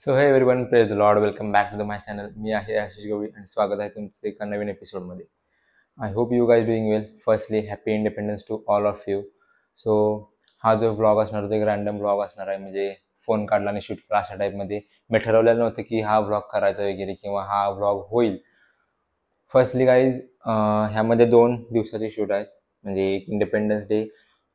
So hey everyone, praise the lord. Welcome back to the my channel. मी आहे आशिष गवळी आणि स्वागत आहे तुमचं एका नवीन एपिसोडमध्ये. I hope you guys doing well. Firstly happy independence to all of you. So हा जो व्लॉग असणार तो एक रॅन्डम व्लॉग असणार आहे, म्हणजे फोन काढला आणि शूट केला अशा टाईपमध्ये. मी ठरवलेलं नव्हतं की हा व्लॉग करायचा वगैरे किंवा हा व्लॉग होईल. फर्स्टली गाईज ह्यामध्ये 2 दिवसाचे शूट आहेत, म्हणजे एक इंडिपेंडन्स डे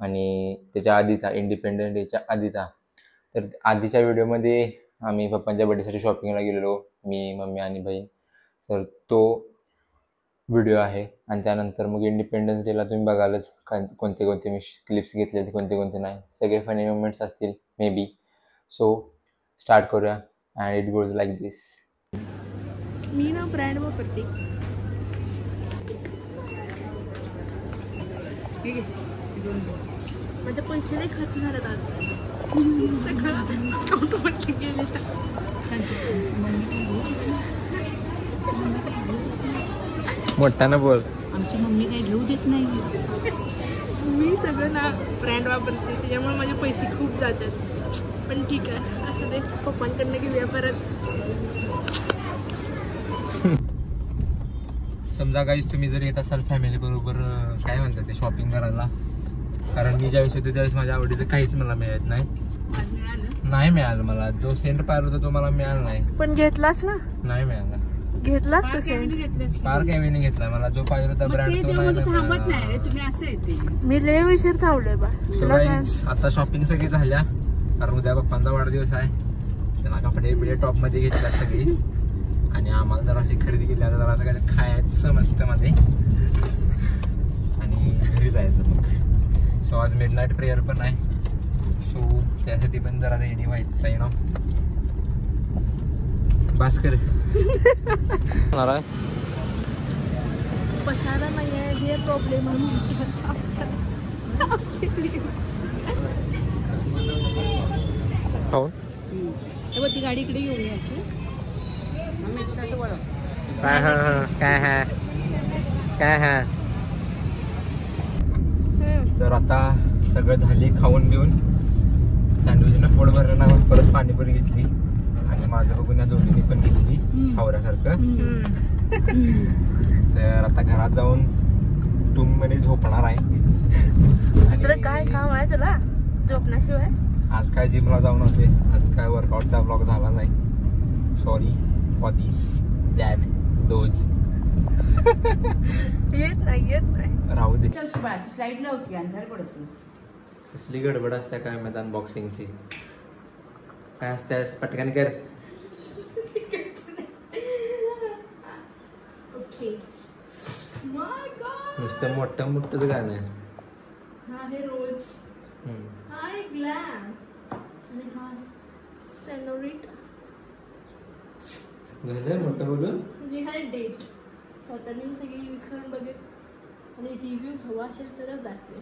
आणि त्याच्या आधीचा, इंडिपेंडन्स डेच्या आधीचा. तर आधीच्या व्हिडिओमध्ये आम्ही पप्पांच्या बर्थडेसाठी शॉपिंगला गेलेलो, मी, मम्मी आणि बहीण. तर तो व्हिडिओ आहे. आणि त्यानंतर मग इंडिपेंडन्स डेला तुम्ही बघालच कोणते कोणते मी क्लिप्स घेतले, कोणते कोणते नाही. सगळे फनी मुमेंट्स असतील मे बी. सो स्टार्ट करूया. अँड इट गोज लाईक दिस. मी ना ब्रँड वापरते. माझे पैसे नाही खर्च झालेत आज. सगळं अकाउंटमध्ये गेले. मोठ्यानं बोल. आमची मम्मी काही घेऊ देत नाही. मी सगळं ना ब्रँड वापरते, त्याच्यामुळे माझे पैसे खूप जातात. पण ठीक आहे, असू दे. पप्पांकडनं घेऊया परत. समजा गाईज तुम्ही जर येत असाल फॅमिली बरोबर, काय म्हणतात ते, शॉपिंग करायला. कारण मी ज्यावेळेस होते त्यावेळेस माझ्या आवडीचं काहीच मला मिळत नाही मिळालं. मला जो सेंट पाहिजे होता तो मला मिळाला नाही. पण घेतलास ना? नाही मिळाला. घेतलास तो सेंट? पार्क एव्हेन्यू घेतला. मला जो पाहिजे होता ब्रँड तो थांबत नाही. नाही तुम्ही असं येते. मी लय उशीर थांबलोय बा. तुला काय? आता शॉपिंग सगळी झाल्या, कारण उद्या पप्पांचा वाढदिवस आहे. त्यांना कपडे बिडे टॉप मध्ये घेतल्या सगळी. आणि आम्हाला जरा अशी खरेदी केली, आता जरा सगळं खायचं मस्त मध्ये आणि घरी जायचं मग. सो आज मिडनाईट प्रेयर पण आहे, सो त्यासाठी पण जरा रेडी व्हायचं आहे ना. भास्कर बसायला नाही आहे, हे प्रॉब्लेम आहे. ती गाडी इकडे येऊया अशी. काय तर आता सगळं झाली खाऊन बिऊन. सँडविचनं पोट भरलं ना, परत पाणीपुरी घेतली आणि माझं बघून या दोघींनी पण घेतली हावऱ्यासारखं. तर आता घरात जाऊन टूम मध्ये झोपणार आहे. दुसरं काय काम आहे तुला झोपण्याशिवाय? आज काय जिमला जाऊन होते, आज काय वर्कआउटचा ब्लॉग झाला नाही. Sorry for this dad those. येत नाही राहू दे. स्लाइड लावती अंधार पडतो. कसली गडबड असते काय माहिती अनबॉक्सिंगची. काय असते पटकन कर. नुसतं मोठं मोठंच गाणं आहे. हा हे रोज. हाय ग्लॅम आणि हा सेनोरिटा. झालं मोठं बोलून. हे आहे डेट. स्वतःने मी सगळी यूज करून बघेल आणि रिव्ह्यू हवा असेल तरच दाखवेल.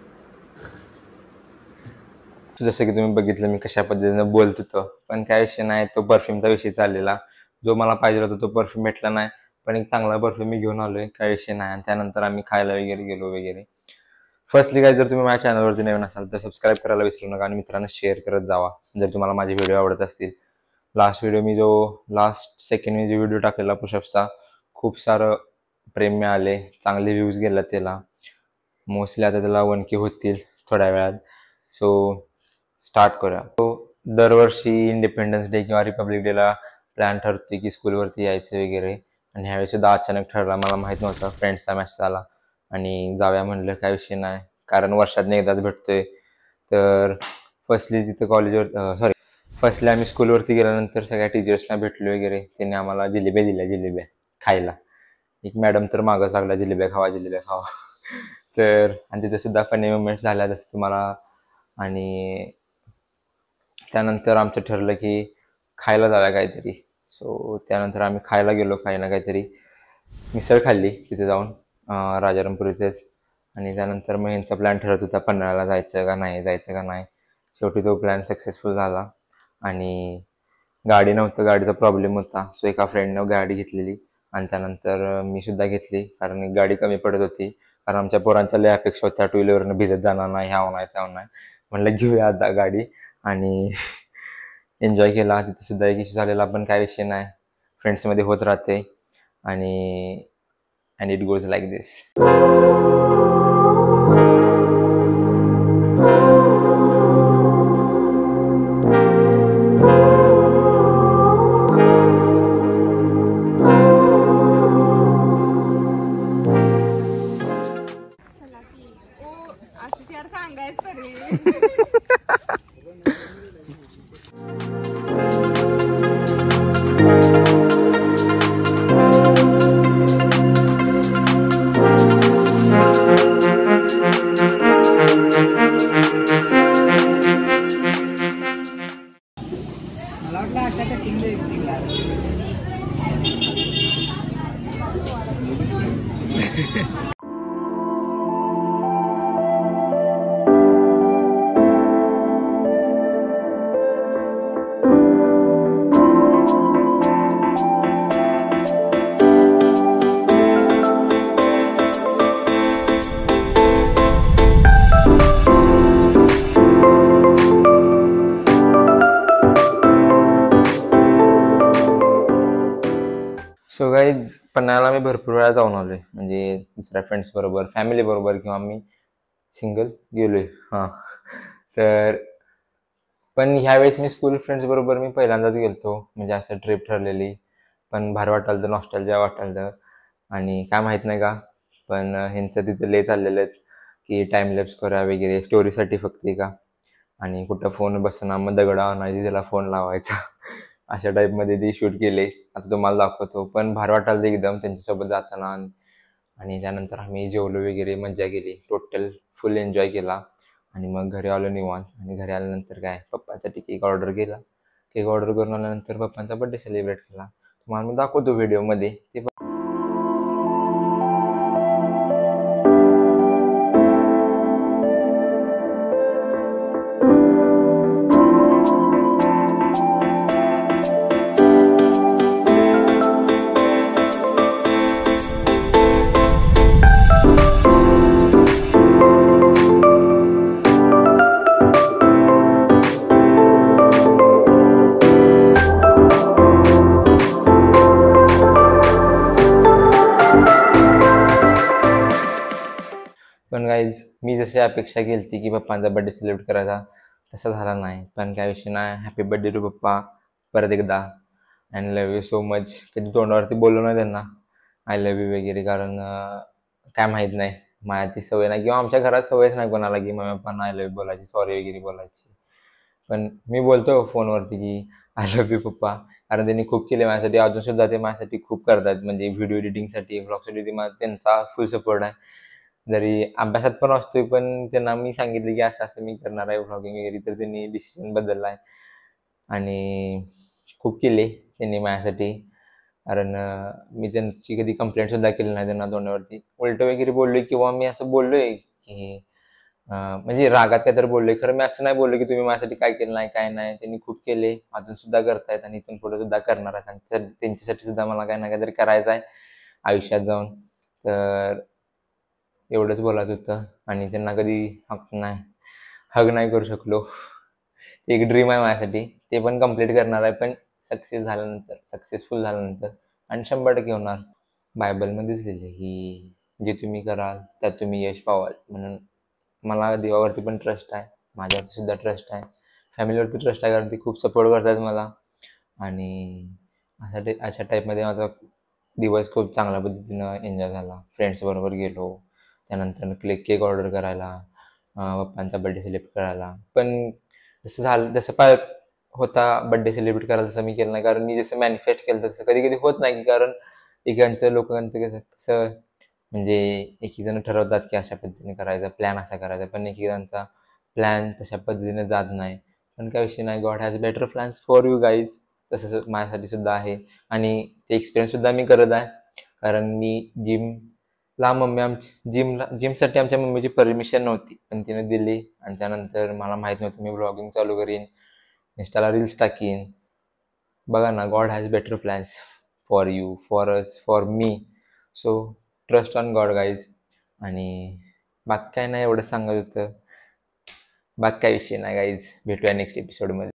जसं की तुम्ही बघितलं मी कशा पद्धतीने बोलत होतो, पण काय विषय नाही, तो परफ्यूमचा विषय चाललेला. जो मला पाहिजे होता तो परफ्यूम भेटला नाही, पण एक चांगला परफ्यूम मी घेऊन आलोय, काय विषय नाही. आणि त्यानंतर आम्ही खायला वगैरे गेलो वगैरे. फर्स्टली काय, जर तुम्ही माझ्या चॅनलवरती नवीन असाल तर सबस्क्राईब करायला विसरू नका आणि मित्रांना शेअर करत जावा जर तुम्हाला माझे व्हिडिओ आवडत असतील. लास्ट सेकंड मी जो व्हिडिओ टाकलेला पुशअप्सचा, खूप सारं प्रेम मिळाले, चांगले व्ह्यूज गेला त्याला. मोस्टली आता त्याला 1K होतील थोड्या वेळात. सो स्टार्ट करूया. तो दरवर्षी इंडिपेंडन्स डे किंवा रिपब्लिक डेला प्लॅन ठरते की स्कूलवरती यायचं वगैरे. आणि ह्यावेळी सुद्धा अचानक ठरला, मला माहीत नव्हतं. फ्रेंड्सचा मेसेज आला आणि जाऊया म्हणलं, काय विषय नाही, कारण वर्षातून एकदाच भेटतोय. तर फर्स्टली आम्ही स्कूलवरती गेल्यानंतर सगळ्या टीचर्सना भेटलो वगैरे. त्यांनी आम्हाला जिलेब्या दिल्या, जिलेब्या खायला. एक मॅडम तर मागच लागला, जिलेब्या खावा. तर आणि तिथे सुद्धा फनी मुमेंट्स झाल्या जसं तुम्हाला. आणि त्यानंतर आमचं ठरलं की खायला जाऊया काहीतरी. सो त्यानंतर आम्ही खायला गेलो, काही ना काहीतरी मिसळ खाल्ली तिथे जाऊन, राजारामपूर इथेच. आणि त्यानंतर मग यांचा प्लॅन ठरत होता पन्हाळ्याला जायचं का नाही. शेवटी तो प्लॅन सक्सेसफुल झाला. आणि गाडी नव्हतं, गाडीचा प्रॉब्लेम होता. सो एका फ्रेंडनं गाडी घेतलेली आणि त्यानंतर मी सुद्धा घेतली, कारण गाडी कमी पडत होती. कारण आमच्या पोरांच्या लय अपेक्षा होत्या, 2 व्हीलरनं भिजत जाणार नाही, ह्याव नाही त्याव नाही. म्हणलं घेऊया आता गाडी. आणि एन्जॉय केला. तिथे सुद्धा एक इश्यू झालेला, पण काय विषय नाही, फ्रेंड्समध्ये होत राहते. आणि अँड इट गोज लाईक दिस. आशिष यार सांगायच तरी. मला वाटलं अशा कटिंग सो गाईज, पन्हाळ्याला मी भरपूर वेळा जाऊन आलोय, म्हणजे दुसऱ्या फ्रेंड्स बरोबर, फॅमिली बरोबर, किंवा मी सिंगल गेलोय. हां, तर पण ह्यावेळेस मी स्कूल फ्रेंड्स बरोबर मी पहिल्यांदाच गेलतो, म्हणजे असं ट्रिप ठरलेली. पण भारी वाटायला, नॉस्टॅल्जिया वाटायला. आणि काय माहीत नाही का, पण ह्यांचं तिथे लय चाललेलं आहेत की टाइमलॅप्स करा वगैरे, स्टोरीसाठी फक्त का. आणि कुठं फोन बसना, मग दगडा आणायची, त्याला फोन लावायचा. अशा टाईपमध्ये ते शूट केले. आता तुम्हाला दाखवतो. पण भारी वाटायला एकदम त्यांच्यासोबत जाताना. आणि त्यानंतर आम्ही जेवलो वगैरे, मज्जा केली, टोटल फुल एन्जॉय केला. आणि मग घरी आलो निवांत. आणि घरी आल्यानंतर काय, पप्पांसाठी केक ऑर्डर केला. केक ऑर्डर करून आल्यानंतर पप्पांचा बड्डे सेलिब्रेट केला. तुम्हाला मी दाखवतो व्हिडिओमध्ये ते. पण गाईज, मी जशी अपेक्षा केली होती की पप्पांचा बड्डे सेलिब्रेट करायचा, तसा झाला नाही. पण काय विषय नाही, हॅपी बड्डे टू पप्पा परत एकदा. And love you so much. कधी तोंडावरती बोललो नाही त्यांना आय लव्ह यू वगैरे, कारण काय माहीत नाही, माझ्या ती सवय नाही, किंवा आमच्या घरात सवयच नाही कोणाला की मम्मी पप्पांना आय लव्ह यू बोलायची, सॉरी वगैरे बोलायची. पण मी बोलतो फोनवरती की आय लव्ह यू पप्पा, कारण त्यांनी खूप केले माझ्यासाठी. अजूनसुद्धा ते माझ्यासाठी खूप करतात, म्हणजे व्हिडिओ एडिटिंगसाठी, ब्लॉगसाठी त्यांचा फुल सपोर्ट आहे. जरी अभ्यासात पण असतोय, पण त्यांना मी सांगितलं की असं असं मी करणार आहे व्लॉगिंग वगैरे, तर त्यांनी डिसिजन बदलला आहे. आणि खूप केले त्यांनी माझ्यासाठी, कारण मी त्यांची कधी कंप्लेंटसुद्धा केली नाही त्यांना तोंडावरती. उलटं वगैरे बोललोय, किंवा मी असं बोललोय की म्हणजे रागात काय तर बोललोय, खरं मी असं नाही बोललो की तुम्ही माझ्यासाठी काय केलं नाही, काय नाही. त्यांनी खूप केले, अजूनसुद्धा करतायत, आणि इथून पुढे सुद्धा करणार आहेत. आणि त्यांच्यासाठी सुद्धा मला काय ना काहीतरी करायचं आहे आयुष्यात जाऊन. तर एवढंच बोलायचं होतं. आणि त्यांना कधी हग नाही करू शकलो. एक ड्रीम आहे माझ्यासाठी, ते पण कंप्लीट करणार आहे, पण सक्सेसफुल झाल्यानंतर. आणि 100% होणार. बायबलमध्येच लिहिले की जे तुम्ही कराल त्यात तुम्ही यश पावाल. म्हणून मला देवावरती पण ट्रस्ट आहे, माझ्यावरती सुद्धा ट्रस्ट आहे, फॅमिलीवरती ट्रस्ट आहे, कारण ती खूप सपोर्ट करतात मला. आणि अशा टाईपमध्ये माझा दिवस खूप चांगल्या पद्धतीनं एन्जॉय झाला. फ्रेंड्सबरोबर गेलो, त्यानंतर केक ऑर्डर करायला, पप्पांचा बड्डे सेलिब्रेट करायला. पण जसं होता बड्डे सेलिब्रेट करायला, तसं मी केलं नाही, कारण मी जसं मॅनिफेस्ट केलं तसं कधी कधी होत नाही, की कारण लोकांचं कसं म्हणजे एकीजण ठरवतात की अशा पद्धतीने करायचा, प्लॅन असा करायचा, पण एकेकांचा प्लॅन तशा पद्धतीने जात नाही. पण काय विषय नाही, God has better plans for you guys. तसंच माझ्यासाठी सुद्धा आहे. आणि ते एक्सपिरियन्ससुद्धा मी करत आहे, कारण मी जिमसाठी आमच्या मम्मीची परमिशन नव्हती, पण तिने दिली. आणि त्यानंतर मला माहीत नव्हतं मी ब्लॉगिंग चालू करीन, इंस्टाला रील्स टाकीन. बघा ना, God has better plans for you, for us, for me. So trust on God guys. आणि बाकी काय नाही, एवढं सांगत होतं. बाकी काय विषय नाही गाईज. भेटूया नेक्स्ट एपिसोडमध्ये.